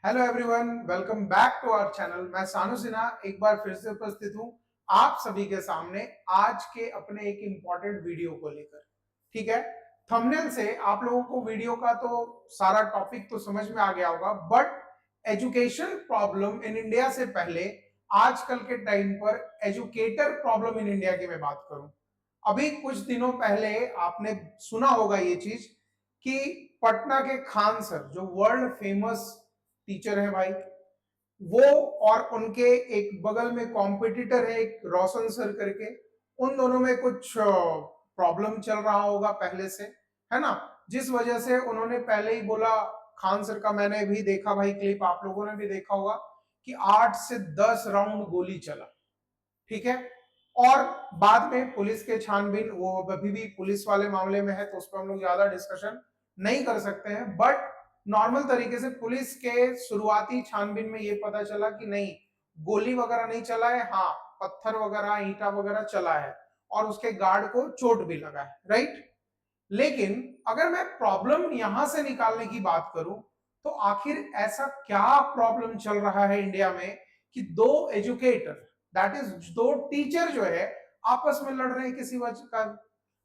Hello everyone, welcome back to our channel. मैं सानू सिन्हा एक बार फिर से उपस्थित हूं आप सभी के सामने आज के अपने एक इंपॉर्टेंट वीडियो को लेकर। ठीक है, थंबनेल से आप लोगों को वीडियो का तो सारा टॉपिक तो समझ में आ गया होगा, but education problem in India से पहले आजकल के टाइम पर एजुकेटर प्रॉब्लम इन इंडिया की मैं बात करूं। अभी कुछ दिनों पहले आपने सुना होगा ये चीज कि पटना के खान सर, जो वर्ल्ड फेमस टीचर है भाई, वो और उनके एक बगल में कॉम्पिटिटर है एक रोशन सर करके, उन दोनों में कुछ प्रॉब्लम चल रहा होगा पहले से, है ना। जिस वजह से उन्होंने पहले ही बोला, खान सर का मैंने भी देखा भाई क्लिप, आप लोगों ने भी देखा होगा कि 8 से 10 राउंड गोली चला। ठीक है, और बाद में पुलिस के छानबीन, वो अभी भी पुलिस वाले मामले में है तो उस पर हम लोग ज्यादा डिस्कशन नहीं कर सकते हैं, बट नॉर्मल तरीके से पुलिस के शुरुआती छानबीन में ये पता चला कि नहीं, गोली वगैरह नहीं चला है, हाँ पत्थर वगैरह ईंटा वगैरह चला है और उसके गार्ड को चोट भी लगा है, राइट। लेकिन अगर मैं प्रॉब्लम यहां से निकालने की बात करूं तो आखिर ऐसा क्या प्रॉब्लम चल रहा है इंडिया में कि दो एजुकेटर, दैट इज दो टीचर जो है, आपस में लड़ रहे हैं किसी वजह का।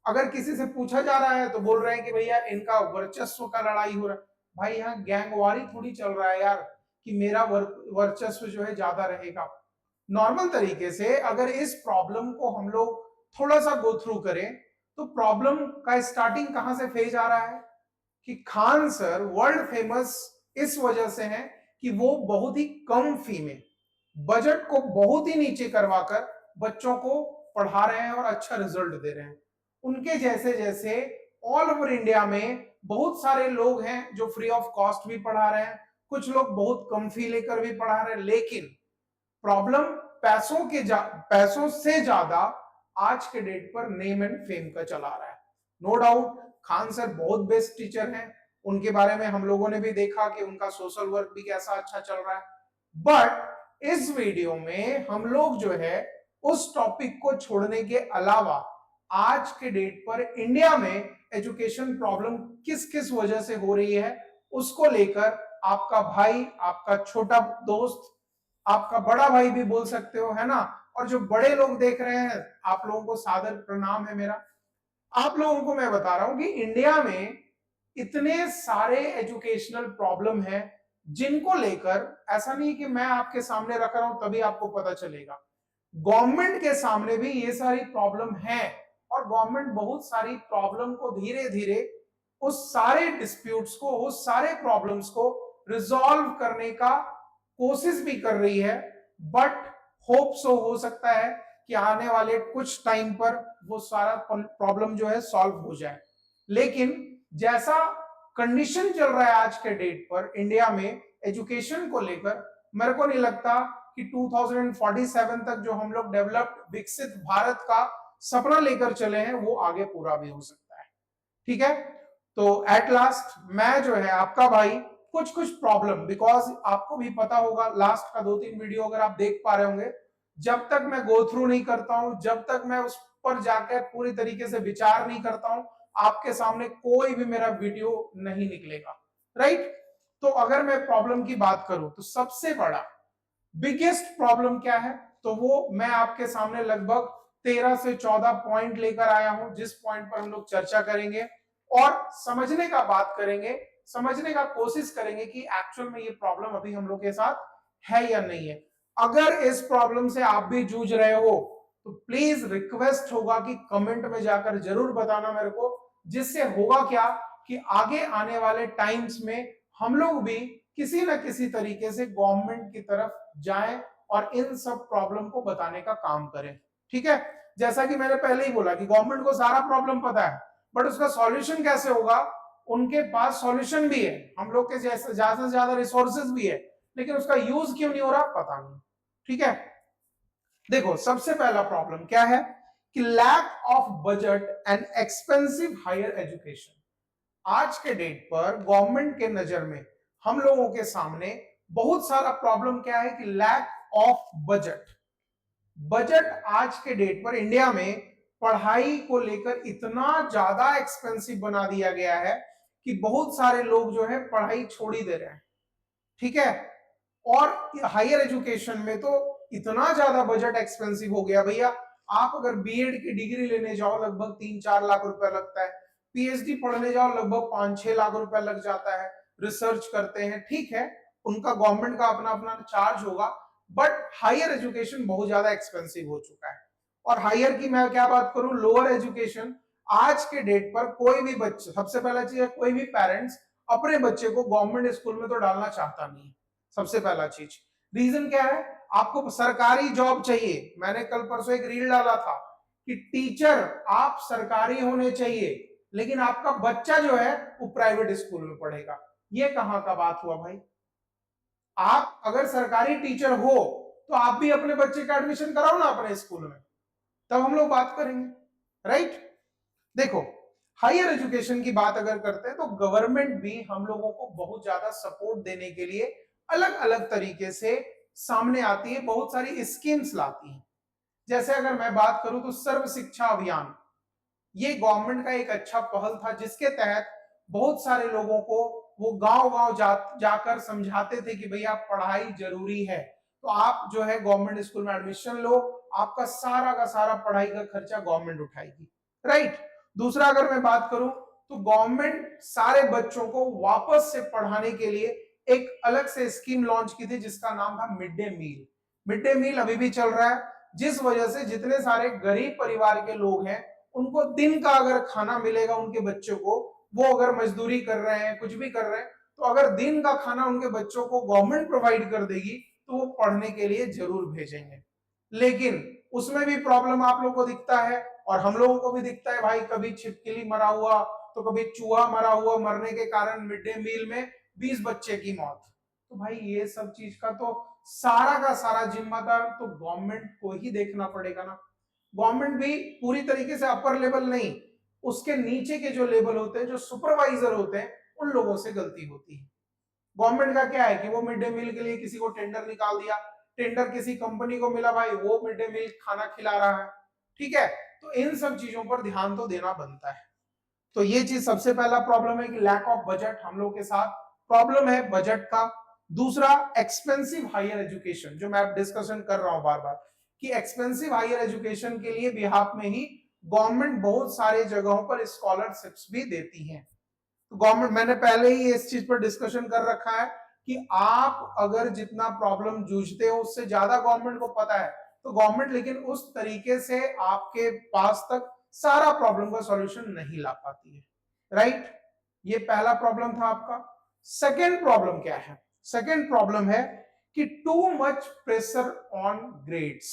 अगर किसी से पूछा जा रहा है तो बोल रहे हैं कि भैया इनका वर्चस्व का लड़ाई हो रहा है। भाई यहाँ गैंगवारी थोड़ी चल रहा है यार कि मेरा वर्चस्व जो है ज्यादा रहेगा। नॉर्मल तरीके से अगर इस प्रॉब्लम को हम लोग थोड़ा सा गो थ्रू करें तो प्रॉब्लम का स्टार्टिंग कहां से फेज आ रहा है कि खान सर वर्ल्ड फेमस इस वजह से हैं कि वो बहुत ही कम फी में, बजट को बहुत ही नीचे करवाकर बच्चों को पढ़ा रहे हैं और अच्छा रिजल्ट दे रहे हैं। उनके जैसे जैसे ऑल ओवर इंडिया में बहुत सारे लोग हैं जो फ्री ऑफ कॉस्ट भी पढ़ा रहे हैं, कुछ लोग बहुत कम फी लेकर भी पढ़ा रहे हैं। लेकिन प्रॉब्लम पैसों से ज्यादा आज के डेट पर नेम एंड फेम का चला रहा है। नो डाउट खान सर बहुत बेस्ट टीचर हैं, उनके बारे में हम लोगों ने भी देखा कि उनका सोशल वर्क भी कैसा अच्छा चल रहा है। बट इस वीडियो में हम लोग जो है उस टॉपिक को छोड़ने के अलावा आज के डेट पर इंडिया में एजुकेशन प्रॉब्लम किस किस वजह से हो रही है उसको लेकर आपका भाई, आपका छोटा दोस्त, आपका बड़ा भाई भी बोल सकते हो, है ना। और जो बड़े लोग देख रहे हैं, आप लोगों को सादर प्रणाम है मेरा। आप लोगों को मैं बता रहा हूं कि इंडिया में इतने सारे एजुकेशनल प्रॉब्लम हैं जिनको लेकर ऐसा नहीं कि मैं आपके सामने रख रहा हूं तभी आपको पता चलेगा, गवर्नमेंट के सामने भी ये सारी प्रॉब्लम है। और गवर्नमेंट बहुत सारी प्रॉब्लम को धीरे धीरे, उस सारे डिस्प्यूट्स को, उस सारे प्रॉब्लम्स को रिजॉल्व करने का कोशिश भी कर रही है। बट होप सो हो सकता है कि आने वाले कुछ टाइम पर वो सारा प्रॉब्लम जो है सॉल्व हो जाए। लेकिन जैसा कंडीशन चल रहा है आज के डेट पर इंडिया में एजुकेशन को लेकर, मेरे को नहीं लगता कि 2047 तक जो हम लोग डेवलप्ड विकसित भारत का सपना लेकर चले हैं वो आगे पूरा भी हो सकता है। ठीक है, तो एट लास्ट मैं जो है आपका भाई कुछ कुछ प्रॉब्लम, बिकॉज आपको भी पता होगा लास्ट का 2-3 वीडियो अगर आप देख पा रहे होंगे, जब तक मैं गो थ्रू नहीं करता हूं, जब तक मैं उस पर जाकर पूरी तरीके से विचार नहीं करता हूं, आपके सामने कोई भी मेरा वीडियो नहीं निकलेगा, राइट। तो अगर मैं प्रॉब्लम की बात करूं तो सबसे बड़ा बिगेस्ट प्रॉब्लम क्या है, तो वो मैं आपके सामने लगभग 13 से 14 पॉइंट लेकर आया हूं, जिस पॉइंट पर हम लोग चर्चा करेंगे और समझने का बात करेंगे, समझने का कोशिश करेंगे कि एक्चुअल में ये प्रॉब्लम अभी हम लोग के साथ है या नहीं है। अगर इस प्रॉब्लम से आप भी जूझ रहे हो तो प्लीज रिक्वेस्ट होगा कि कमेंट में जाकर जरूर बताना मेरे को, जिससे होगा क्या कि आगे आने वाले टाइम्स में हम लोग भी किसी न किसी तरीके से गवर्नमेंट की तरफ जाएं और इन सब प्रॉब्लम को बताने का काम करें। ठीक है, जैसा कि मैंने पहले ही बोला कि गवर्नमेंट को सारा प्रॉब्लम पता है, बट उसका सॉल्यूशन कैसे होगा, उनके पास सॉल्यूशन भी है, हम लोग के जैसे ज्यादा से ज्यादा रिसोर्सेज भी है, लेकिन उसका यूज क्यों नहीं हो रहा पता नहीं। ठीक है, देखो सबसे पहला प्रॉब्लम क्या है कि lack of budget and expensive higher education. आज के डेट पर गवर्नमेंट के नजर में हम लोगों के सामने बहुत सारा प्रॉब्लम क्या है कि लैक ऑफ बजट। बजट आज के डेट पर इंडिया में पढ़ाई को लेकर इतना ज्यादा एक्सपेंसिव बना दिया गया है कि बहुत सारे लोग जो है पढ़ाई छोड़ ही दे रहे हैं। ठीक है। और हायर एजुकेशन में तो इतना ज्यादा बजट एक्सपेंसिव हो गया भैया। आप अगर बीएड की डिग्री लेने जाओ लगभग 3-4 लाख रुपए लगता है, पीएचडी पढ़ने जाओ लगभग 5-6 लाख रुपए लग जाता है। रिसर्च करते हैं, ठीक है, उनका गवर्नमेंट का अपना अपना चार्ज होगा, बट हायर एजुकेशन बहुत ज्यादा एक्सपेंसिव हो चुका है। और हायर की मैं क्या बात करूं, लोअर एजुकेशन, आज के डेट पर कोई भी बच्चा, सबसे पहला चीज है, कोई भी पेरेंट्स अपने बच्चे को गवर्नमेंट स्कूल में तो डालना चाहता नहीं है। सबसे पहला चीज, रीजन क्या है, आपको सरकारी जॉब चाहिए। मैंने कल परसों एक रील डाला था कि टीचर आप सरकारी होने चाहिए, लेकिन आपका बच्चा जो है वो प्राइवेट स्कूल में पढ़ेगा। ये कहां का बात हुआ भाई। आप अगर सरकारी टीचर हो तो आप भी अपने बच्चे का एडमिशन कराओ ना अपने स्कूल में, तब हम लोग बात करेंगे, राइट। देखो, हायर एजुकेशन की बात अगर करते हैं तो गवर्नमेंट भी हम लोगों को बहुत ज्यादा सपोर्ट देने के लिए अलग अलग तरीके से सामने आती है, बहुत सारी स्कीम्स लाती है। जैसे अगर मैं बात करूं तो सर्व शिक्षा अभियान, ये गवर्नमेंट का एक अच्छा पहल था, जिसके तहत बहुत सारे लोगों को वो गांव गांव जाकर समझाते थे कि भैया पढ़ाई जरूरी है, तो आप जो है गवर्नमेंट स्कूल में एडमिशन लो, आपका सारा का सारा पढ़ाई का खर्चा गवर्नमेंट उठाएगी, राइट। दूसरा अगर मैं बात करूं तो गवर्नमेंट सारे बच्चों को वापस से पढ़ाने के लिए एक अलग से स्कीम लॉन्च की थी, जिसका नाम था midday meal. Midday meal अभी भी चल रहा है, जिस वजह से जितने सारे गरीब परिवार के लोग हैं उनको दिन का अगर खाना मिलेगा उनके बच्चों को, वो अगर मजदूरी कर रहे हैं, कुछ भी कर रहे हैं, तो अगर दिन का खाना उनके बच्चों को गवर्नमेंट प्रोवाइड कर देगी तो वो पढ़ने के लिए जरूर भेजेंगे। लेकिन उसमें भी प्रॉब्लम आप लोगों को दिखता है और हम लोगों को भी दिखता है भाई, कभी छिपकली मरा हुआ तो कभी चूहा मरा हुआ, मरने के कारण मिड डे मील में 20 बच्चे की मौत। तो भाई ये सब चीज का तो सारा का सारा जिम्मेदार तो गवर्नमेंट को ही देखना पड़ेगा ना। गवर्नमेंट भी पूरी तरीके से अपर लेवल नहीं, उसके नीचे के जो लेवल होते हैं, जो सुपरवाइजर होते हैं, उन लोगों से गलती होती है। गवर्नमेंट का क्या है कि वो मिड डे मील के लिए किसी को टेंडर निकाल दिया, टेंडर किसी कंपनी को मिला, भाई वो मिड डे मील खाना खिला रहा है, ठीक है। तो इन सब चीजों पर ध्यान तो देना बनता है। तो ये चीज सबसे पहला प्रॉब्लम है कि लैक ऑफ बजट हम लोग के साथ प्रॉब्लम है बजट का। दूसरा, एक्सपेंसिव हायर एजुकेशन, जो मैं डिस्कशन कर रहा हूं बार बार कि एक्सपेंसिव हायर एजुकेशन के लिए बिहाफ में ही गवर्नमेंट बहुत सारे जगहों पर स्कॉलरशिप्स भी देती है। तो गवर्नमेंट, मैंने पहले ही इस चीज पर डिस्कशन कर रखा है कि आप अगर जितना प्रॉब्लम जूझते हो उससे ज्यादा गवर्नमेंट को पता है, तो गवर्नमेंट लेकिन उस तरीके से आपके पास तक सारा प्रॉब्लम का सॉल्यूशन नहीं ला पाती है, राइट। ये पहला प्रॉब्लम था आपका। सेकेंड प्रॉब्लम क्या है, सेकेंड प्रॉब्लम है कि too much pressure on grades.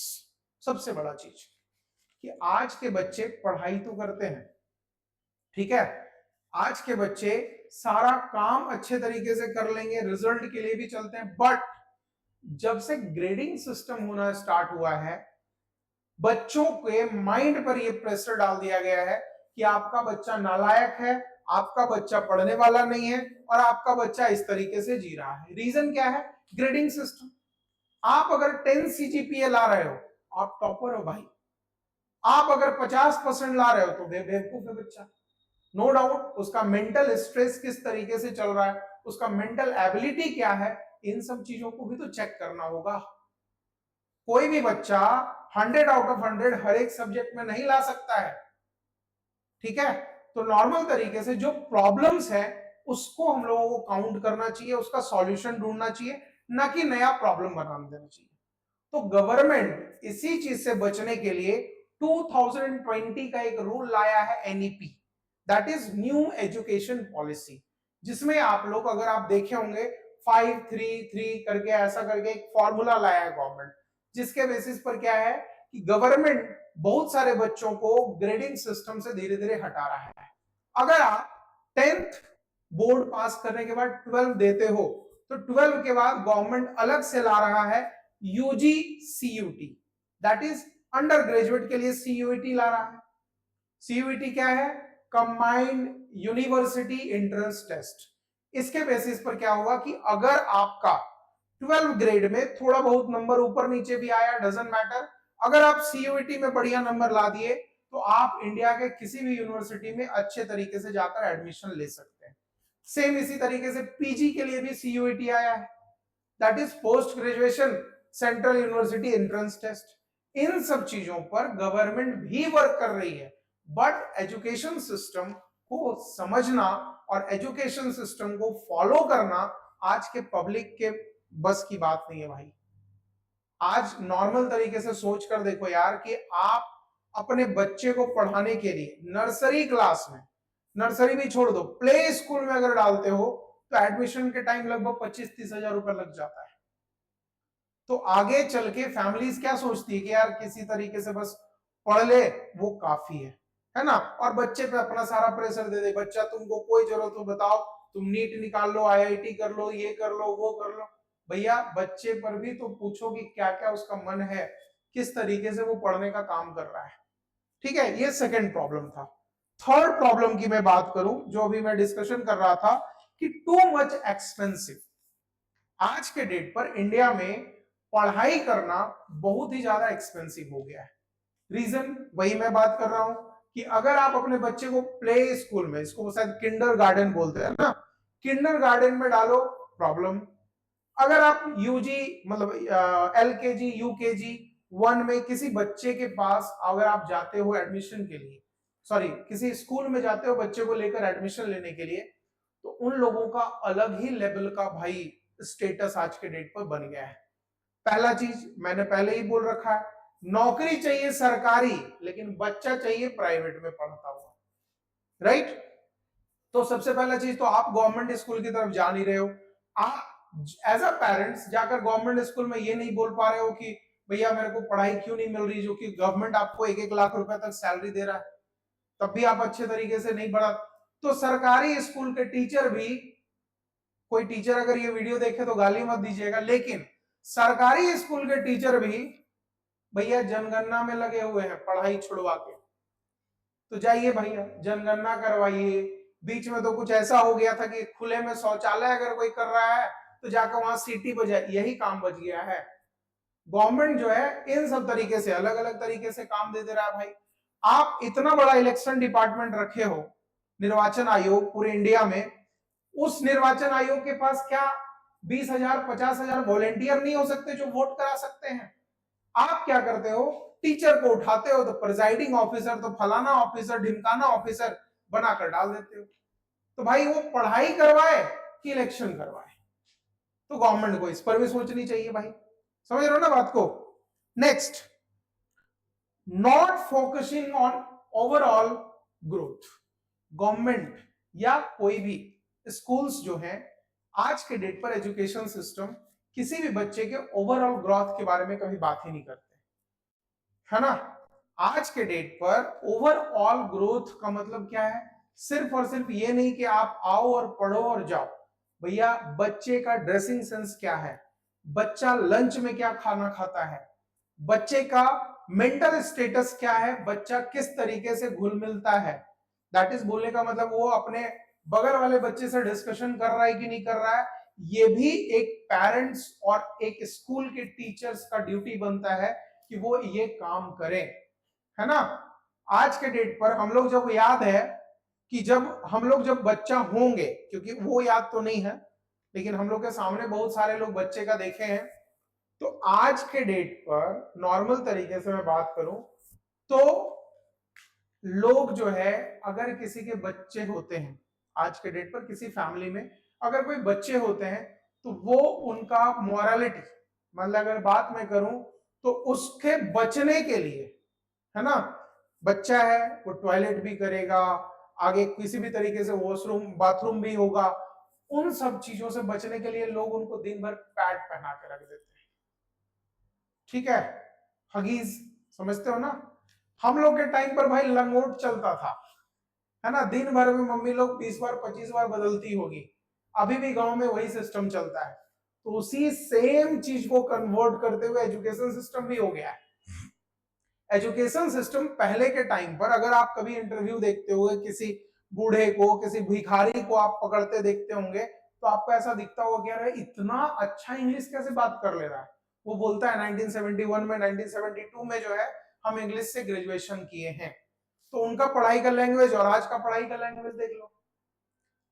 सबसे बड़ा चीज कि आज के बच्चे पढ़ाई तो करते हैं, ठीक है, आज के बच्चे सारा काम अच्छे तरीके से कर लेंगे, रिजल्ट के लिए भी चलते हैं, बट जब से ग्रेडिंग सिस्टम होना स्टार्ट हुआ है, बच्चों के माइंड पर यह प्रेशर डाल दिया गया है कि आपका बच्चा नालायक है, आपका बच्चा पढ़ने वाला नहीं है, और आपका बच्चा इस तरीके से जी रहा है। रीजन क्या है, ग्रेडिंग सिस्टम। आप अगर 10 सीजीपीए ला रहे हो, आप टॉपर हो भाई। आप अगर 50% ला रहे हो तो बेवकूफ है बच्चा। नो डाउट उसका मेंटल स्ट्रेस किस तरीके से चल रहा है, उसका मेंटल एबिलिटी क्या है, इन सब चीजों को भी तो चेक करना होगा। कोई भी बच्चा 100 आउट ऑफ 100 हर एक सब्जेक्ट में नहीं ला सकता है, ठीक है। तो नॉर्मल तरीके से जो प्रॉब्लम्स है उसको हम लोगों को काउंट करना चाहिए, उसका सॉल्यूशन ढूंढना चाहिए, ना कि नया प्रॉब्लम बना देना चाहिए। तो गवर्नमेंट इसी चीज से बचने के लिए 2020 का एक रूल लाया है, NEP, that is new education policy, जिसमें आप लोग अगर आप देखे होंगे 5-3-3 करके ऐसा करके एक फॉर्मूला लाया है गवर्नमेंट, जिसके बेसिस पर क्या है कि गवर्नमेंट बहुत सारे बच्चों को ग्रेडिंग सिस्टम से धीरे धीरे हटा रहा है। अगर आप 10th बोर्ड पास करने के बाद 12 देते हो, तो 12 के बाद गवर्नमेंट अलग से ला रहा है UG CUET, that is undergraduate के लिए सीयूटी ला रहा है। सीयूटी क्या है, कंबाइंड यूनिवर्सिटी एंट्रेंस टेस्ट। इसके बेसिस पर क्या होगा कि अगर आपका 12 ग्रेड में थोड़ा बहुत नंबर ऊपर नीचे भी आया, डजंट मैटर, अगर आप सीयूटी में बढ़िया नंबर ला दिए तो आप इंडिया के किसी भी यूनिवर्सिटी में अच्छे तरीके से जाकर एडमिशन ले सकते हैं। सेम इसी तरीके से पीजी के लिए भी सीयूटी आया है, that is post graduation central university entrance test. इन सब चीजों पर गवर्नमेंट भी वर्क कर रही है, बट एजुकेशन सिस्टम को समझना और एजुकेशन सिस्टम को फॉलो करना आज के पब्लिक के बस की बात नहीं है भाई। आज नॉर्मल तरीके से सोच कर देखो यार कि आप अपने बच्चे को पढ़ाने के लिए नर्सरी क्लास में, नर्सरी भी छोड़ दो, प्ले स्कूल में अगर डालते हो तो एडमिशन के टाइम लगभग 25-30 हजार रुपए लग जाता है। तो आगे चल के फैमिलीज क्या सोचती है कि यार किसी तरीके से बस पढ़ ले वो काफी है ना, और बच्चे पे अपना सारा प्रेशर दे दे, बच्चा तुमको कोई जरूरत हो बताओ, तुम नीट निकाल लो, आईआईटी कर लो, ये कर लो, वो कर लो। भैया बच्चे पर भी तो पूछो कि क्या क्या उसका मन है, किस तरीके से वो पढ़ने का काम कर रहा है। ठीक है, ये सेकंड प्रॉब्लम था। थर्ड प्रॉब्लम की मैं बात करूं जो अभी मैं डिस्कशन कर रहा था कि टू मच एक्सपेंसिव। आज के डेट पर इंडिया में पढ़ाई करना बहुत ही ज्यादा एक्सपेंसिव हो गया है। रीजन वही मैं बात कर रहा हूं कि अगर आप अपने बच्चे को प्ले स्कूल में, इसको शायद किंडर गार्डन बोलते हैं ना, किंडर गार्डन में डालो प्रॉब्लम। अगर आप यूजी मतलब एलकेजी यूकेजी 1 में किसी बच्चे के पास अगर आप जाते हो एडमिशन के लिए, सॉरी किसी स्कूल में जाते हो बच्चे को लेकर एडमिशन लेने के लिए, तो उन लोगों का अलग ही लेवल का भाई स्टेटस आज के डेट पर बन गया है। पहला चीज मैंने पहले ही बोल रखा है, नौकरी चाहिए सरकारी लेकिन बच्चा चाहिए प्राइवेट में पढ़ता हुआ, राइट। तो सबसे पहला चीज तो आप गवर्नमेंट स्कूल की तरफ जा नहीं रहे हो। आप एज अ पेरेंट्स जाकर गवर्नमेंट स्कूल में ये नहीं बोल पा रहे हो कि भैया मेरे को पढ़ाई क्यों नहीं मिल रही, जो कि गवर्नमेंट आपको 1-1 लाख रुपए तक सैलरी दे रहा है, तब भी आप अच्छे तरीके से नहीं पढ़ा। तो सरकारी स्कूल के टीचर भी, कोई टीचर अगर ये वीडियो देखे तो गाली मत दीजिएगा, लेकिन सरकारी स्कूल के टीचर भी भैया जनगणना में लगे हुए हैं पढ़ाई छुड़वा के। तो जाइए भैया जनगणना करवाइए। बीच में तो कुछ ऐसा हो गया था कि खुले में शौचालय अगर कोई कर रहा है तो जाकर वहां सीटी बजाए, यही काम बच गया है। गवर्नमेंट जो है इन सब तरीके से अलग अलग तरीके से काम दे दे रहा है भाई। आप इतना बड़ा इलेक्शन डिपार्टमेंट रखे हो, निर्वाचन आयोग पूरे इंडिया में, उस निर्वाचन आयोग के पास क्या 20,000 50,000 वॉलेंटियर नहीं हो सकते जो वोट करा सकते हैं? आप क्या करते हो, टीचर को उठाते हो तो प्रिजाइडिंग ऑफिसर, तो फलाना ऑफिसर ढिमकाना ऑफिसर बनाकर डाल देते हो। तो भाई वो पढ़ाई करवाए कि इलेक्शन करवाए? तो गवर्नमेंट को इस पर भी सोचनी चाहिए भाई। समझ रहे हो ना बात को। Next, not focusing on overall growth. Government या कोई भी स्कूल्स जो हैं आज के डेट पर एजुकेशन सिस्टम किसी भी बच्चे के ओवरऑल ग्रोथ के बारे में कभी बात ही नहीं करते, है ना। आज के डेट पर ओवरऑल ग्रोथ का मतलब क्या है? सिर्फ और सिर्फ ये नहीं कि आप आओ और पढ़ो और जाओ। भैया बच्चे का ड्रेसिंग सेंस क्या है, बच्चा लंच में क्या खाना खाता है, बच्चे का मेंटल स्टेटस क्या है, बच्चा किस तरीके से घुल मिलता है। दैट इज बोलने का मतलब वो अपने बगल वाले बच्चे से डिस्कशन कर रहा है कि नहीं कर रहा है। ये भी एक पेरेंट्स और एक स्कूल के टीचर्स का ड्यूटी बनता है कि वो ये काम करें, है ना। आज के डेट पर हम लोग जब याद है कि जब हम लोग जब बच्चा होंगे, क्योंकि वो याद तो नहीं है लेकिन हम लोग के सामने बहुत सारे लोग बच्चे का देखे हैं, तो आज के डेट पर नॉर्मल तरीके से मैं बात करूं तो लोग जो है अगर किसी के बच्चे होते हैं, आज के डेट पर किसी फैमिली में अगर कोई बच्चे होते हैं तो वो उनका मोरालिटी, मतलब अगर बात मैं करूं तो उसके बचने के लिए, है ना, बच्चा है वो टॉयलेट भी करेगा, आगे किसी भी तरीके से वॉशरूम बाथरूम भी होगा, उन सब चीजों से बचने के लिए लोग उनको दिन भर पैड पहना के रख देते हैं। ठीक है, हगीज समझते हो ना। हम लोग के टाइम पर भाई लंगोट चलता था, है ना, दिन भर में मम्मी लोग 20 बार 25 बार बदलती होगी। अभी भी गांव में वही सिस्टम चलता है। तो उसी सेम चीज को कन्वर्ट करते हुए एजुकेशन सिस्टम भी हो गया है। एजुकेशन सिस्टम पहले के टाइम पर अगर आप कभी इंटरव्यू देखते होंगे, किसी बूढ़े को किसी भिखारी को आप पकड़ते देखते होंगे तो आपको ऐसा दिखता होगा कि यार इतना अच्छा इंग्लिश कैसे बात कर ले रहा है। वो बोलता है 1971 में 1972 में जो है हम इंग्लिश से ग्रेजुएशन किए हैं। तो उनका पढ़ाई का लैंग्वेज और आज का पढ़ाई का लैंग्वेज देख लो।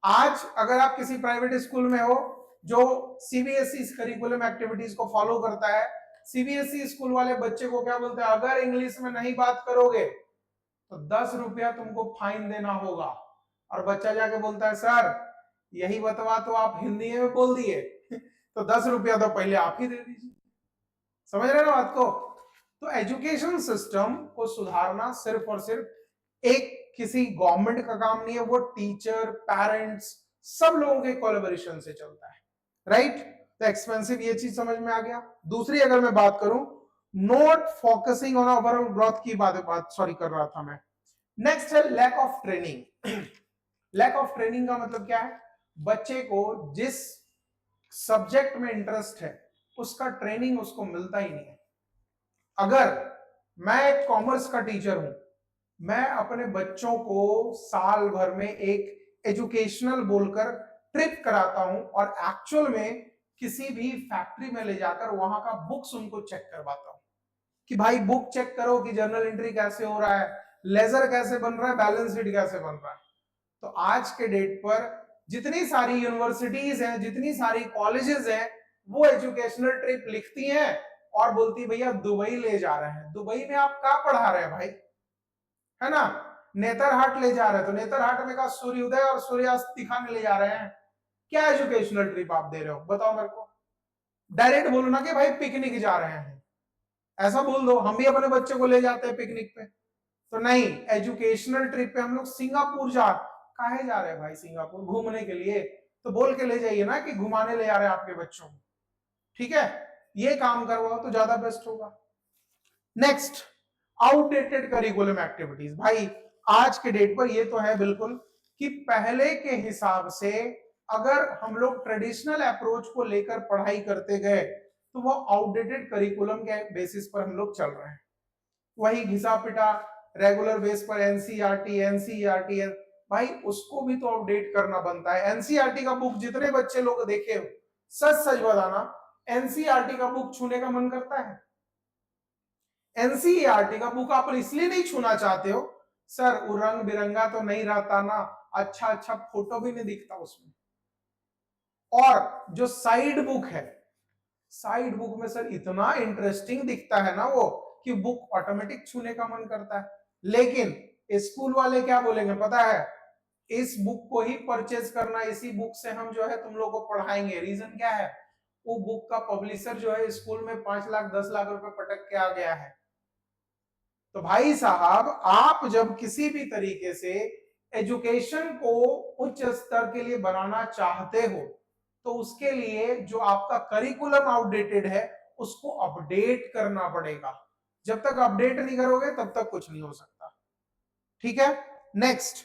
आज अगर आप किसी प्राइवेट स्कूल में हो जो सीबीएसई करिकुलम एक्टिविटीज को फॉलो करता है, सीबीएसई स्कूल वाले बच्चे को क्या बोलते हैं, अगर इंग्लिश में नहीं बात करोगे तो 10 रुपया तुमको फाइन देना होगा। और बच्चा जाके बोलता है सर यही बतवा तो आप हिंदी में बोल दिए तो 10 रुपया तो पहले आप ही दे दीजिए। समझ रहे ना बात को? तो एजुकेशन सिस्टम को सुधारना सिर्फ और सिर्फ एक किसी गवर्नमेंट का काम नहीं है, वो टीचर, पेरेंट्स, सब लोगों के कोलैबोरेशन से चलता है, राइट? तो एक्सपेंसिव, ये चीज समझ में आ गया। दूसरी अगर मैं बात करूं, not focusing on overall growth की बात सॉरी कर रहा था मैं। नेक्स्ट है lack of training. Lack of training का मतलब क्या है? बच्चे को जिस सब्जेक्ट में इंटरेस्ट है उसका ट्रेनिंग उसको मिलता ही नहीं है। अगर मैं एक कॉमर्स का टीचर हूं, मैं अपने बच्चों को साल भर में एक एजुकेशनल बोलकर ट्रिप कराता हूं और एक्चुअल में किसी भी फैक्ट्री में ले जाकर वहां का बुक्स उनको चेक करवाता हूं कि भाई बुक चेक करो कि जर्नल एंट्री कैसे हो रहा है, लेजर कैसे बन रहा है, बैलेंस शीट कैसे बन रहा है। तो आज के डेट पर जितनी सारी यूनिवर्सिटीज हैं, जितनी सारी कॉलेजेस हैं, वो एजुकेशनल ट्रिप लिखती हैं और बोलती भैया दुबई ले जा रहे हैं। दुबई में आप क्या पढ़ा रहे हैं भाई, है ना? नेतरहाट ले जा रहे हैं तो नेतरहाट में का सूर्योदय और सूर्यास्त दिखाने ले जा रहे हैं। क्या एजुकेशनल ट्रिप आप दे रहे हो, बताओ मेरे को? डायरेक्ट बोलो ना कि भाई पिकनिक जा रहे हैं, ऐसा बोल दो। हम भी अपने बच्चे को ले जाते हैं पिकनिक पे, तो नहीं, एजुकेशनल ट्रिप पे हम लोग सिंगापुर काहे जा रहे हैं भाई? सिंगापुर घूमने के लिए, तो बोल के ले जाइए ना कि घुमाने ले जा रहे हैं आपके बच्चों को, ठीक है? ये काम करवाओ तो ज्यादा बेस्ट होगा। Next, outdated curriculum activities. भाई आज के डेट पर ये तो है बिल्कुल कि पहले के हिसाब से अगर हम लोग ट्रेडिशनल अप्रोच को लेकर पढ़ाई करते गए तो वो आउटडेटेड करिकुलम के बेसिस पर हम लोग चल रहे हैं। वही घिसा पिटा रेगुलर बेस पर एनसीईआरटी भाई उसको भी तो अपडेट करना बनता है। एनसीईआरटी का बुक जितने बच्चे लोग देखे हो, सच सच बताना, एनसीईआरटी का बुक छूने का मन करता है? एनसीईआरटी का बुक आप इसलिए नहीं छूना चाहते हो, सर वो रंग बिरंगा तो नहीं रहता ना, अच्छा अच्छा फोटो भी नहीं दिखता उसमें। और जो साइड बुक है, साइड बुक में सर इतना इंटरेस्टिंग दिखता है ना वो कि बुक ऑटोमेटिक छूने का मन करता है। लेकिन स्कूल वाले क्या बोलेंगे पता है? इस बुक को ही परचेज करना, इसी बुक से हम जो है तुम लोग को पढ़ाएंगे। रीजन क्या है? वो बुक का पब्लिशर जो है स्कूल में 5 लाख 10 लाख रुपए पटक के आ गया है। तो भाई साहब, आप जब किसी भी तरीके से एजुकेशन को उच्च स्तर के लिए बनाना चाहते हो तो उसके लिए जो आपका करिकुलम आउटडेटेड है उसको अपडेट करना पड़ेगा। जब तक अपडेट नहीं करोगे तब तक कुछ नहीं हो सकता, ठीक है? Next,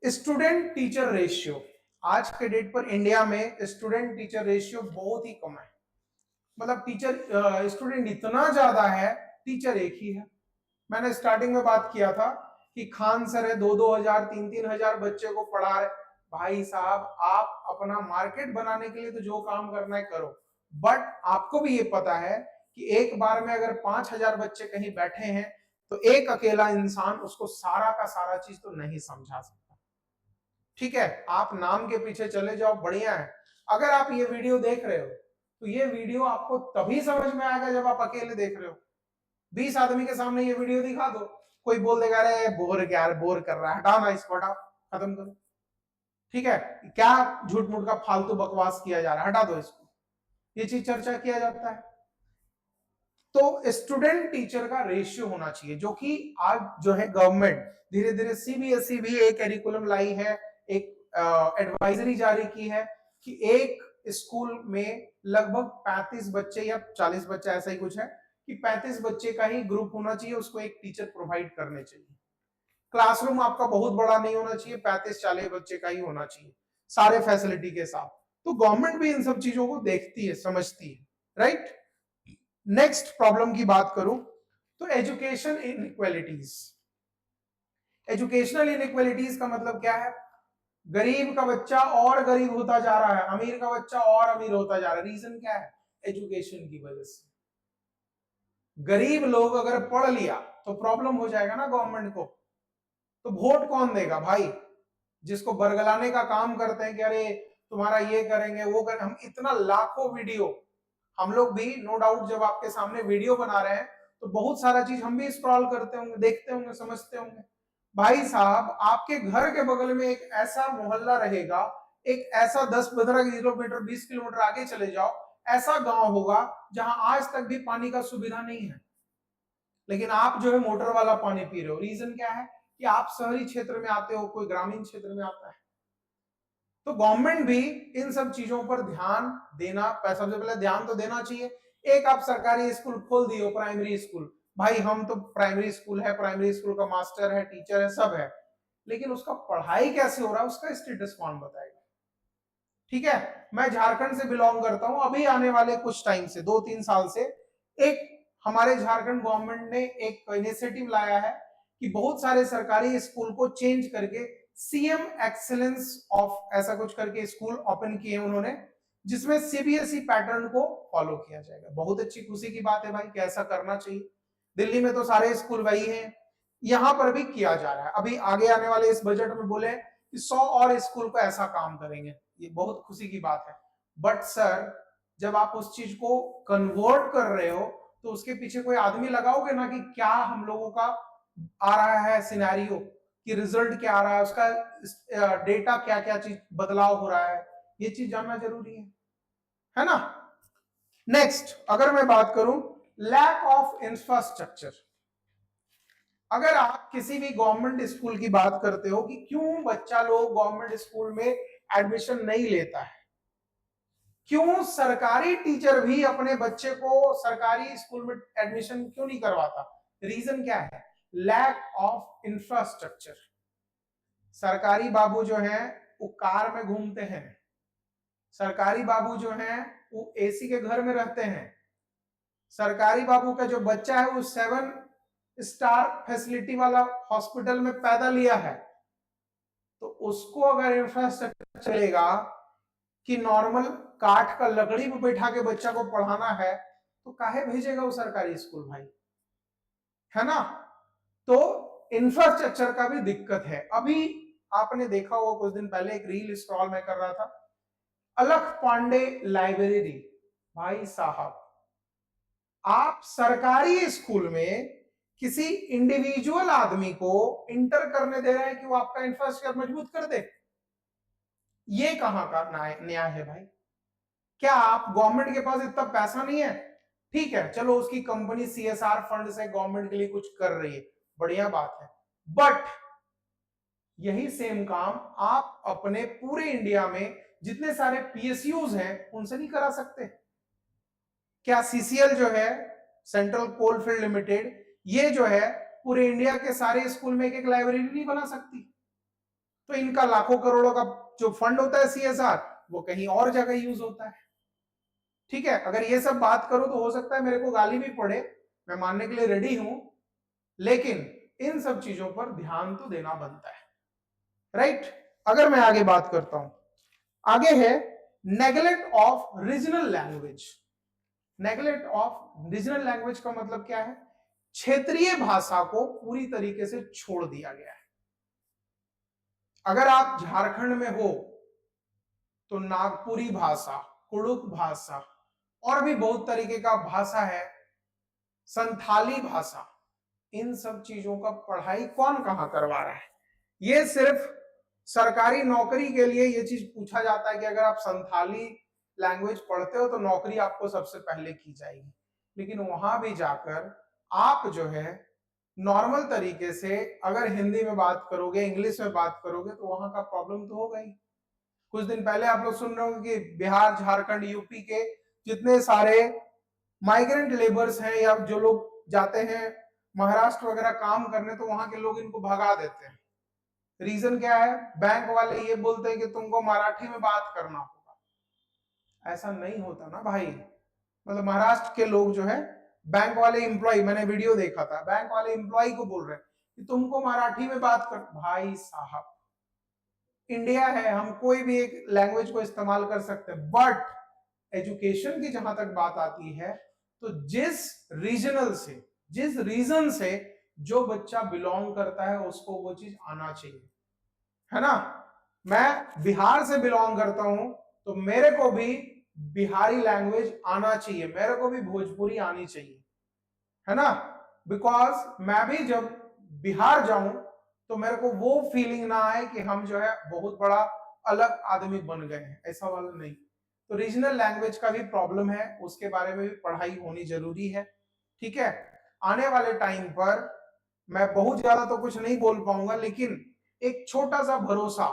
student teacher ratio. आज के डेट पर इंडिया में स्टूडेंट टीचर रेशियो बहुत ही कम है। मतलब टीचर स्टूडेंट इतना ज्यादा है, टीचर एक ही है। मैंने स्टार्टिंग में बात किया था कि खान सर है 2-2 हजार 3-3 हजार बच्चे को पढ़ा रहे। भाई साहब, आप अपना मार्केट बनाने के लिए तो जो काम करना है करो, बट आपको भी ये पता है कि एक बार में अगर 5,000 बच्चे कहीं बैठे हैं तो एक अकेला इंसान उसको सारा का सारा चीज तो नहीं समझा सकता, ठीक है? आप नाम के पीछे चले जाओ, बढ़िया है। अगर आप ये वीडियो देख रहे हो तो ये वीडियो आपको तभी समझ में आएगा जब आप अकेले देख रहे हो। 20 आदमी के सामने ये वीडियो दिखा दो, कोई बोल देगा अरे बोर यार, बोर कर रहा है, हटाओ ना इसको, हटाओ, खत्म करो, ठीक है? क्या झूठ मूठ का फालतू बकवास किया जा रहा है, हटा दो इसको। ये चीज चर्चा किया जाता है। तो स्टूडेंट टीचर का रेशियो होना चाहिए, जो कि आज जो है गवर्नमेंट धीरे धीरे, सीबीएसई भी एक करिकुलम लाई है, एक एडवाइजरी जारी की है कि एक स्कूल में लगभग 35 बच्चे या 40 बच्चे, ऐसा ही कुछ है कि 35 बच्चे का ही ग्रुप होना चाहिए, उसको एक टीचर प्रोवाइड करने चाहिए। क्लासरूम आपका बहुत बड़ा नहीं होना चाहिए, 35-40 बच्चे का ही होना चाहिए, सारे फैसिलिटी के साथ। तो गवर्नमेंट भी इन सब चीजों को देखती है, समझती है, राइट? नेक्स्ट प्रॉब्लम की बात करूं तो एजुकेशन इनइक्वालिटीज। एजुकेशनल इनइक्वालिटीज का मतलब क्या है? गरीब का बच्चा और गरीब होता जा रहा है, अमीर का बच्चा और अमीर होता जा रहा है। रीजन क्या है? एजुकेशन की वजह से। गरीब लोग अगर पढ़ लिया तो प्रॉब्लम हो जाएगा ना गवर्नमेंट को, तो वोट कौन देगा भाई? जिसको बरगलाने का काम करते हैं कि अरे तुम्हारा ये करेंगे वो करेंगे, हम इतना लाखों वीडियो, हम लोग भी नो डाउट जब आपके सामने वीडियो बना रहे हैं तो बहुत सारा चीज हम भी स्क्रॉल करते होंगे, देखते होंगे, समझते होंगे। भाई साहब आपके घर के बगल में एक ऐसा मोहल्ला रहेगा, एक ऐसा 10-15 किलोमीटर 20 किलोमीटर आगे चले जाओ, ऐसा गांव होगा जहां आज तक भी पानी का सुविधा नहीं है, लेकिन आप जो है मोटर वाला पानी पी रहे हो। रीजन क्या है कि आप शहरी क्षेत्र में आते हो, कोई ग्रामीण क्षेत्र में आता है। तो गवर्नमेंट भी इन सब चीजों पर ध्यान देना, सबसे पहले ध्यान तो देना चाहिए। एक आप सरकारी स्कूल खोल दियो, प्राइमरी स्कूल, भाई हम तो प्राइमरी स्कूल है, प्राइमरी स्कूल का मास्टर है, टीचर है, सब है, लेकिन उसका पढ़ाई कैसे हो रहा है उसका स्टेटस कौन बताएगा? ठीक है, मैं झारखंड से बिलोंग करता हूं, अभी आने वाले कुछ टाइम से 2-3 साल से एक हमारे झारखंड गवर्नमेंट ने एक इनिशिएटिव लाया है कि बहुत सारे सरकारी स्कूल को चेंज करके सीएम एक्सीलेंस ऑफ ऐसा कुछ करके स्कूल ओपन किए उन्होंने, जिसमें सीबीएसई पैटर्न को फॉलो किया जाएगा। बहुत अच्छी खुशी की बात है भाई कि ऐसा करना चाहिए। दिल्ली में तो सारे स्कूल वही हैं, यहां पर भी किया जा रहा है। अभी आगे आने वाले इस बजट में बोले कि 100 और स्कूल को ऐसा काम करेंगे, ये बहुत खुशी की बात है। बट सर जब आप उस चीज को कन्वर्ट कर रहे हो तो उसके पीछे कोई आदमी लगाओगे ना कि क्या हम लोगों का आ रहा है सिनेरियो, कि रिजल्ट क्या आ रहा है, उसका डेटा क्या क्या चीज बदलाव हो रहा है, ये चीज जानना जरूरी है ना। नेक्स्ट अगर मैं बात करूं लैक ऑफ इंफ्रास्ट्रक्चर, अगर आप किसी भी गवर्नमेंट स्कूल की बात करते हो कि क्यों बच्चा लोग गवर्नमेंट स्कूल में एडमिशन नहीं लेता है, क्यों सरकारी टीचर भी अपने बच्चे को सरकारी स्कूल में एडमिशन क्यों नहीं करवाता, रीजन क्या है? Lack of infrastructure. सरकारी बाबू जो है वो कार में घूमते हैं, सरकारी बाबू जो है वो एसी के घर में रहते हैं, सरकारी बाबू का जो बच्चा है वो 7 स्टार फैसिलिटी वाला हॉस्पिटल में पैदा लिया है, तो उसको अगर इंफ्रास्ट्रक्चर चलेगा कि नॉर्मल काठ का लकड़ी में बैठा के बच्चा को पढ़ाना है, तो काहे भेजेगा वो सरकारी स्कूल भाई, है ना। तो इंफ्रास्ट्रक्चर का भी दिक्कत है। अभी आपने देखा होगा कुछ दिन पहले एक रील स्क्रॉल में कर रहा था, अलख पांडे लाइब्रेरी, भाई साहब आप सरकारी स्कूल में किसी इंडिविजुअल आदमी को इंटर करने दे रहे हैं कि वो आपका इंफ्रास्ट्रक्चर मजबूत कर दे, ये कहां का न्याय है भाई? क्या आप गवर्नमेंट के पास इतना पैसा नहीं है? ठीक है चलो उसकी कंपनी सीएसआर फंड से गवर्नमेंट के लिए कुछ कर रही है, बढ़िया बात है, बट यही सेम काम आप अपने पूरे इंडिया में जितने सारे पीएसयूज हैं उनसे नहीं करा सकते? क्या सीसीएल जो है सेंट्रल कोलफील्ड लिमिटेड, ये जो है पूरे इंडिया के सारे स्कूल में एक एक लाइब्रेरी नहीं बना सकती? तो इनका लाखों करोड़ों का जो फंड होता है सीएसआर वो कहीं और जगह यूज होता है। ठीक है, अगर ये सब बात करूं तो हो सकता है मेरे को गाली भी पड़े, मैं मानने के लिए रेडी हूं, लेकिन इन सब चीजों पर ध्यान तो देना बनता है, राइट। अगर मैं आगे बात करता हूं, आगे है neglect of regional language. Neglect of regional language का मतलब क्या है? क्षेत्रीय भाषा को पूरी तरीके से छोड़ दिया गया है। अगर आप झारखंड में हो तो नागपुरी भाषा, कुड़ुक भाषा और भी बहुत तरीके का भाषा है, संथाली भाषा, इन सब चीजों का पढ़ाई कौन कहां करवा रहा है? ये सिर्फ सरकारी नौकरी के लिए ये चीज पूछा जाता है कि अगर आप संथाली लैंग्वेज पढ़ते हो तो नौकरी आपको सबसे पहले की जाएगी, लेकिन वहां भी जाकर आप जो है नॉर्मल तरीके से अगर हिंदी में बात करोगे, इंग्लिश में बात करोगे तो वहां का प्रॉब्लम तो होगा ही। कुछ दिन पहले आप लोग सुन रहे होंगे कि बिहार, झारखंड, यूपी के जितने सारे माइग्रेंट लेबर्स हैं या जो लोग जाते हैं महाराष्ट्र वगैरह काम करने, तो वहां के लोग इनको भगा देते हैं। रीजन क्या है? बैंक वाले ये बोलते हैं कि तुमको मराठी में बात करना होगा। ऐसा नहीं होता ना भाई, मतलब महाराष्ट्र के लोग जो है बैंक वाले एम्प्लॉय, मैंने वीडियो देखा था, बैंक वाले एम्प्लॉय को बोल रहे हैं कि तुमको मराठी में बात कर। भाई साहब इंडिया है, हम कोई भी एक लैंग्वेज को इस्तेमाल कर सकते हैं, बट एजुकेशन की जहां तक बात आती है तो जिस रीजनल से, जिस रीजन से जो बच्चा बिलोंग करता है उसको वो चीज आना चाहिए, है ना। मैं बिहार से बिलोंग करता हूं, तो मेरे को भी बिहारी लैंग्वेज आना चाहिए, मेरे को भी भोजपुरी आनी चाहिए, है ना। बिकॉज मैं भी जब बिहार जाऊं तो मेरे को वो फीलिंग ना आए कि हम जो है बहुत बड़ा अलग आदमी बन गए हैं, ऐसा वाला नहीं। तो रीजनल लैंग्वेज का भी प्रॉब्लम है, उसके बारे में भी पढ़ाई होनी जरूरी है, ठीक है। आने वाले टाइम पर मैं बहुत ज्यादा तो कुछ नहीं बोल पाऊंगा, लेकिन एक छोटा सा भरोसा,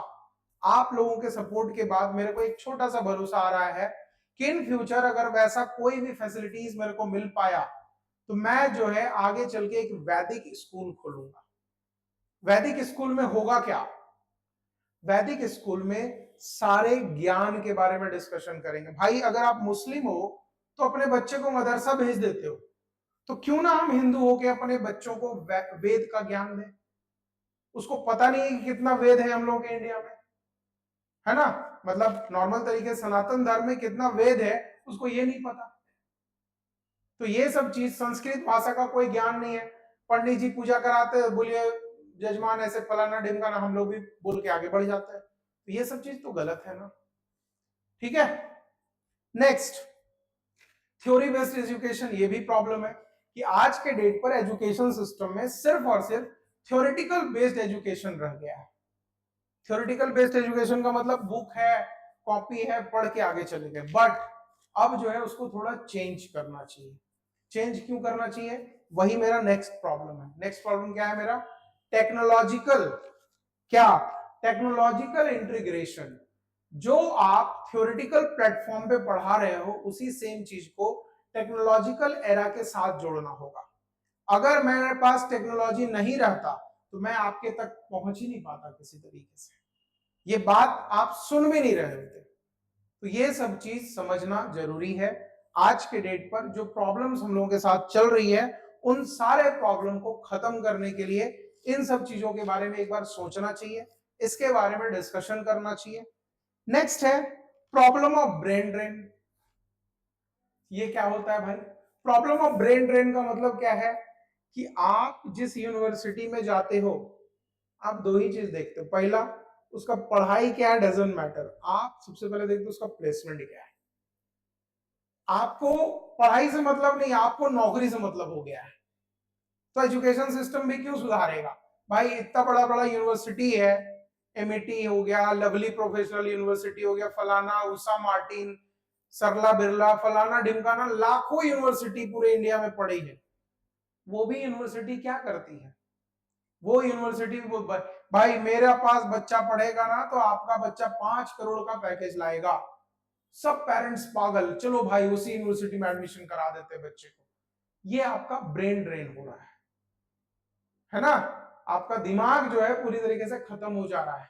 आप लोगों के सपोर्ट के बाद मेरे को एक छोटा सा भरोसा आ रहा है कि इन फ्यूचर अगर वैसा कोई भी फैसिलिटीज मेरे को मिल पाया तो मैं जो है आगे चल के एक वैदिक स्कूल खोलूंगा। वैदिक स्कूल में होगा क्या? वैदिक स्कूल में सारे ज्ञान के बारे में डिस्कशन करेंगे। भाई अगर आप मुस्लिम हो तो अपने बच्चे को मदरसा भेज देते हो, तो क्यों ना हम हिंदू होके अपने बच्चों को वेद का ज्ञान दें। उसको पता नहीं है कि कितना वेद है हम लोग के इंडिया में, है ना। मतलब नॉर्मल तरीके से सनातन धर्म में कितना वेद है उसको ये नहीं पता। तो ये सब चीज, संस्कृत भाषा का कोई ज्ञान नहीं है, पंडित जी पूजा कराते बोलिए जजमान ऐसे फलाना ढिमकाना, हम लोग भी बोल के आगे बढ़ जाते हैं। तो ये सब चीज तो गलत है ना, ठीक है। नेक्स्ट, थ्योरी बेस्ड एजुकेशन, ये भी प्रॉब्लम है कि आज के डेट पर एजुकेशन सिस्टम में सिर्फ और सिर्फ थ्योरेटिकल बेस्ड एजुकेशन रह गया है। थ्योरेटिकल बेस्ड एजुकेशन का मतलब बुक है, कॉपी है, पढ़ के आगे चले गए, बट अब जो है उसको थोड़ा चेंज करना चाहिए। चेंज क्यों करना चाहिए, वही मेरा नेक्स्ट प्रॉब्लम है। नेक्स्ट प्रॉब्लम क्या है मेरा? टेक्नोलॉजिकल, क्या? Technological integration. जो आप थ्योरेटिकल प्लेटफॉर्म पे पढ़ा रहे हो उसी सेम चीज को टेक्नोलॉजिकल एरा के साथ जोड़ना होगा। अगर मेरे पास टेक्नोलॉजी नहीं रहता तो मैं आपके तक पहुंच ही नहीं पाता किसी तरीके से, ये बात आप सुन भी नहीं रहे होते। तो ये सब चीज समझना जरूरी है। आज के डेट पर जो प्रॉब्लम्स हम लोगों के साथ चल रही है, उन सारे प्रॉब्लम को खत्म करने के लिए इन सब चीजों के बारे में एक बार सोचना चाहिए, इसके बारे में डिस्कशन करना चाहिए। नेक्स्ट है प्रॉब्लम ऑफ ब्रेन ड्रेन। ये क्या होता है भाई? प्रॉब्लम ऑफ ब्रेन ड्रेन का मतलब क्या है कि आप जिस यूनिवर्सिटी में जाते हो, आप दो ही चीज देखते हो। पहला, उसका पढ़ाई क्या है डजंट मैटर, आप सबसे पहले देखते हो उसका प्लेसमेंट क्या है। आपको पढ़ाई से मतलब नहीं, आपको नौकरी से मतलब हो गया है। तो एजुकेशन सिस्टम भी क्यों सुधारेगा भाई? इतना बड़ा बड़ा यूनिवर्सिटी है, एमआईटी हो गया, लवली प्रोफेशनल यूनिवर्सिटी हो गया, फलाना उषा मार्टिन, सरला बिरला, फलाना ढिमकाना, लाखों यूनिवर्सिटी पूरे इंडिया में पड़ी है। वो भी यूनिवर्सिटी क्या करती है? वो यूनिवर्सिटी भाई मेरे पास बच्चा पढ़ेगा ना तो आपका बच्चा 5 करोड़ का पैकेज लाएगा। सब पेरेंट्स पागल, चलो भाई उसी यूनिवर्सिटी में एडमिशन करा देते बच्चे को। ये आपका ब्रेन ड्रेन हो रहा है ना। आपका दिमाग जो है पूरी तरीके से खत्म हो जा रहा है।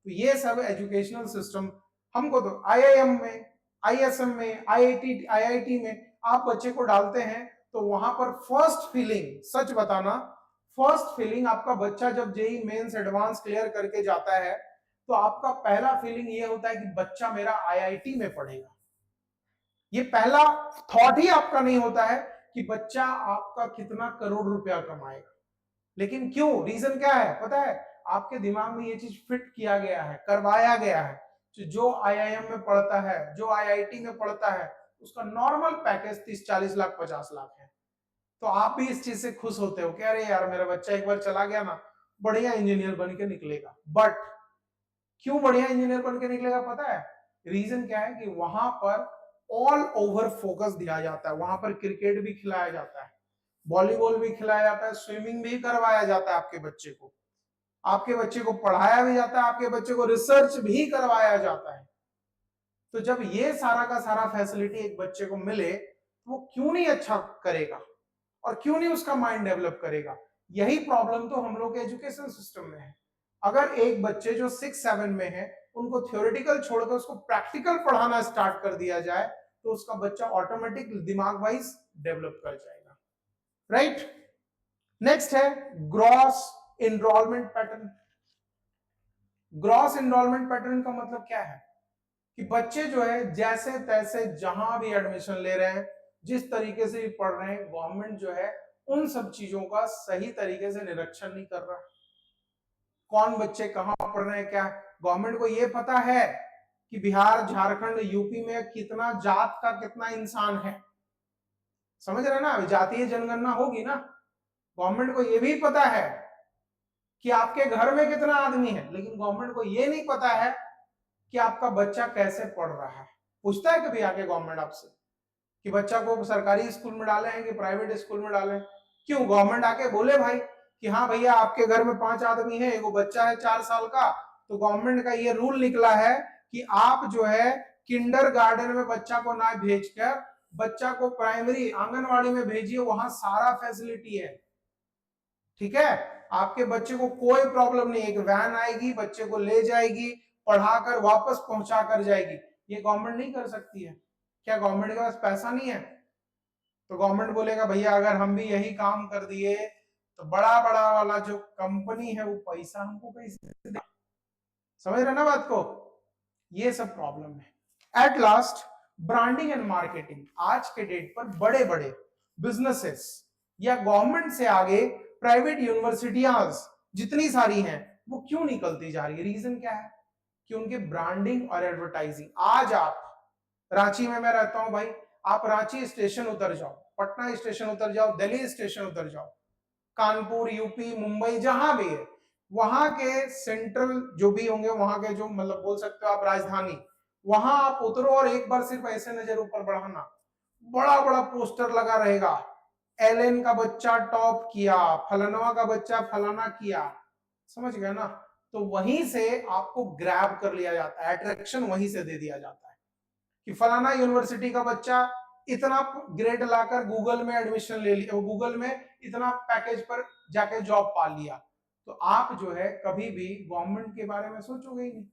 तो ये सब एजुकेशनल सिस्टम, हमको तो आईआईएम में, आईएसएम में, आईआईटी में आप बच्चे को डालते हैं तो वहां पर फर्स्ट फीलिंग, सच बताना, फर्स्ट फीलिंग आपका बच्चा जब जेई मेंस एडवांस क्लियर करके जाता है तो आपका पहला फीलिंग ये होता है कि बच्चा मेरा आईआईटी में पढ़ेगा। ये पहला थॉट ही आपका नहीं होता है कि बच्चा आपका कितना करोड़ रुपया कमाएगा। लेकिन क्यों, रीजन क्या है पता है? आपके दिमाग में ये चीज फिट किया गया है, करवाया गया है। जो आईआईएम में पढ़ता है, जो आईआईटी में पढ़ता है, उसका नॉर्मल पैकेज 30-40 लाख 50 लाख है। तो आप भी इस चीज से खुश होते हो कि अरे यार मेरा बच्चा एक बार चला गया ना, बढ़िया इंजीनियर बन के निकलेगा। बट क्यों बढ़िया इंजीनियर बन के निकलेगा पता है? रीजन क्या है कि वहां पर ऑल ओवर फोकस दिया जाता है। वहां पर क्रिकेट भी खिलाया जाता है, वॉलीबॉल भी खिलाया जाता है, स्विमिंग भी करवाया जाता है आपके बच्चे को, आपके बच्चे को पढ़ाया भी जाता है, आपके बच्चे को रिसर्च भी करवाया जाता है। तो जब ये सारा का सारा फैसिलिटी एक बच्चे को मिले तो वो क्यों नहीं अच्छा करेगा और क्यों नहीं उसका माइंड डेवलप करेगा? यही प्रॉब्लम तो हम लोग के एजुकेशन सिस्टम में है। अगर एक बच्चे जो 6-7 में है उनको थ्योरेटिकल छोड़कर उसको प्रैक्टिकल पढ़ाना स्टार्ट कर दिया जाए तो उसका बच्चा ऑटोमेटिक दिमाग वाइज डेवलप कर जाएगा, राइट। नेक्स्ट है gross enrolment pattern. Gross enrolment pattern का मतलब क्या है कि बच्चे जो है जैसे तैसे जहां भी एडमिशन ले रहे हैं, जिस तरीके से भी पढ़ रहे हैं, गवर्नमेंट जो है उन सब चीजों का सही तरीके से निरीक्षण नहीं कर रहा। कौन बच्चे कहां पढ़ रहे हैं क्या, गवर्नमेंट को ये पता है कि बिहार, झारखंड, यूपी में कितना जात का कितना इंसान है, समझ रहे ना, जातीय जनगणना होगी ना। गवर्नमेंट को ये भी पता है कि आपके घर में कितना आदमी है, लेकिन गवर्नमेंट को ये नहीं पता है कि आपका बच्चा कैसे पढ़ रहा है। पूछता है कभी आके गवर्नमेंट आपसे कि बच्चा को सरकारी स्कूल में डाले हैं कि प्राइवेट स्कूल में डालें? क्यों? गवर्नमेंट आके बोले भाई कि हाँ भैया आपके घर में 5 आदमी है, एगो बच्चा है 4 साल का, तो गवर्नमेंट का ये रूल निकला है कि आप जो है किंडर गार्डन में बच्चा को ना भेजकर बच्चा को प्राइमरी आंगनवाड़ी में भेजिए, वहां सारा फैसिलिटी है। ठीक है, आपके बच्चे को कोई प्रॉब्लम नहीं है, एक वैन आएगी, बच्चे को ले जाएगी, पढ़ाकर वापस पहुंचा कर जाएगी। ये गवर्नमेंट नहीं कर सकती है? क्या गवर्नमेंट के पास पैसा नहीं है? तो गवर्नमेंट बोलेगा भैया अगर हम भी यही काम कर दिए तो बड़ा बड़ा वाला जो कंपनी है वो पैसा हमको कैसे दे? समझ रहे ना बात को? ये सब प्रॉब्लम है। At last, branding and marketing. आज के डेट पर बड़े बड़े बिजनेसेस या गवर्नमेंट से आगे प्राइवेट यूनिवर्सिटियां जितनी सारी हैं वो क्यों निकलती जा रही है? रीजन क्या है? कि उनके ब्रांडिंग और एडवर्टाइजिंग। आज आप रांची में, मैं रहता हूं भाई, आप रांची स्टेशन उतर जाओ, पटना स्टेशन उतर जाओ, दिल्ली स्टेशन उतर जाओ, कानपुर, यूपी, मुंबई, जहां भी है, वहां के सेंट्रल जो भी होंगे, वहां के जो मतलब बोल सकते हो आप राजधानी, वहां आप उतरो और एक बार सिर्फ ऐसे नजर ऊपर बढ़ाना, बड़ा बड़ा पोस्टर लगा रहेगा, एलएन का बच्चा टॉप किया, फलानवा का बच्चा फलाना किया। समझ गए ना? तो वहीं से आपको ग्रैब कर लिया जाता है, अट्रैक्शन वहीं से दे दिया जाता है कि फलाना यूनिवर्सिटी का बच्चा इतना ग्रेड लाकर गूगल में एडमिशन ले लिया, गूगल में इतना पैकेज पर जाके जॉब पा लिया। तो आप जो है कभी भी गवर्नमेंट के बारे में सोचोगे ही नहीं,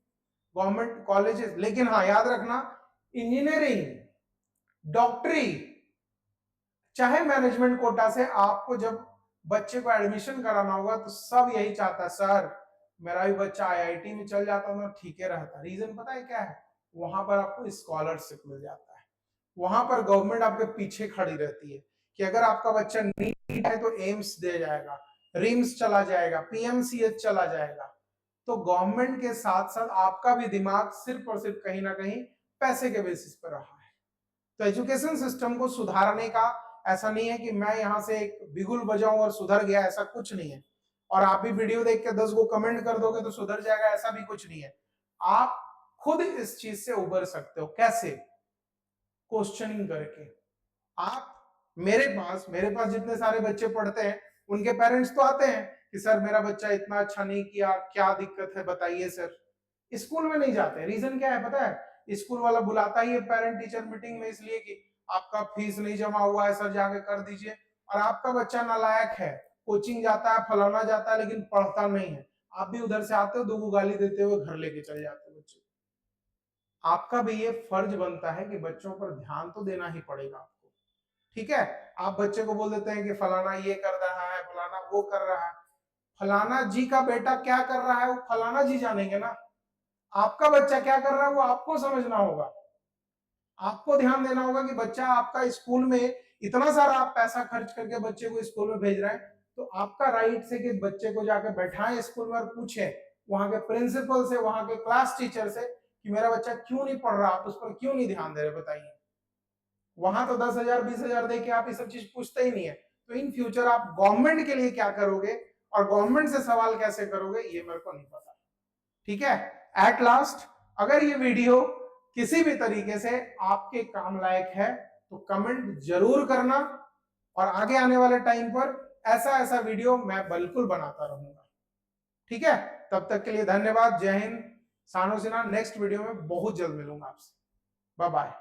गवर्नमेंट कॉलेजेस। लेकिन हाँ याद रखना, इंजीनियरिंग, डॉक्टरी, चाहे मैनेजमेंट कोटा से आपको जब बच्चे को एडमिशन कराना होगा तो सब यही चाहता है, सर मेरा भी बच्चा आईआईटी में चल जाता तो ठीक है रहता। रीजन पता है क्या है? वहां पर आपको स्कॉलरशिप मिल जाता है, वहां पर गवर्नमेंट आपके पीछे खड़ी रहती है कि अगर आपका बच्चा नीट है तो एम्स दे जाएगा, रिम्स चला जाएगा, पीएमसीएच चला जाएगा। तो गवर्नमेंट के साथ साथ आपका भी दिमाग सिर्फ और सिर्फ कहीं ना कहीं पैसे के बेसिस पर रहा है। तो एजुकेशन सिस्टम को सुधारने का ऐसा नहीं है कि मैं यहां से एक बिगुल बजाऊं और सुधर गया, ऐसा कुछ नहीं है। और आप भी वीडियो देख के 10 को कमेंट कर दोगे तो सुधर जाएगा, ऐसा भी कुछ नहीं है। आप खुद इस चीज से उबर सकते हो। कैसे? क्वेश्चनिंग करके। आप मेरे पास जितने सारे बच्चे पढ़ते हैं उनके पेरेंट्स तो आते हैं कि सर मेरा बच्चा इतना अच्छा नहीं किया, क्या दिक्कत है बताइए सर। स्कूल में नहीं जाते। रीजन क्या है पता है? स्कूल वाला बुलाता ही है पेरेंट टीचर मीटिंग में इसलिए कि आपका फीस नहीं जमा हुआ है सर, जाके कर दीजिए। और आपका बच्चा नालायक है, कोचिंग जाता है, फलाना जाता है, लेकिन पढ़ता नहीं है। आप भी उधर से आते हो, दो गाली देते हुए घर लेके चले जाते हो बच्चे। आपका भी ये फर्ज बनता है कि बच्चों पर ध्यान तो देना ही पड़ेगा आपको। ठीक है? आप बच्चे को बोल देते हैं कि फलाना ये कर रहा है, फलाना वो कर रहा है। फलाना जी का बेटा क्या कर रहा है वो फलाना जी जानेंगे ना। आपका बच्चा क्या कर रहा है वो आपको समझना होगा। आपको ध्यान देना होगा कि बच्चा आपका स्कूल में इतना सारा आप पैसा खर्च करके बच्चे को स्कूल में भेज रहे हैं, तो आपका राइट से कि बच्चे को जाके बैठाएं स्कूल में और पूछें वहां के प्रिंसिपल से, वहां के क्लास टीचर से कि मेरा बच्चा क्यों नहीं पढ़ रहा, आप उस पर क्यों नहीं ध्यान दे रहे, बताइए। वहां तो 10,000 20,000 दे के आप ये सब चीज पूछते ही नहीं है। तो इन फ्यूचर आप गवर्नमेंट के लिए क्या करोगे और गवर्नमेंट से सवाल कैसे करोगे ये मेरे को नहीं पता। ठीक है? एट लास्ट, अगर ये वीडियो किसी भी तरीके से आपके काम लायक है तो कमेंट जरूर करना, और आगे आने वाले टाइम पर ऐसा ऐसा वीडियो मैं बिल्कुल बनाता रहूंगा। ठीक है? तब तक के लिए धन्यवाद। जय हिंद। सानू सिन्हा नेक्स्ट वीडियो में बहुत जल्द मिलूंगा आपसे। Bye bye.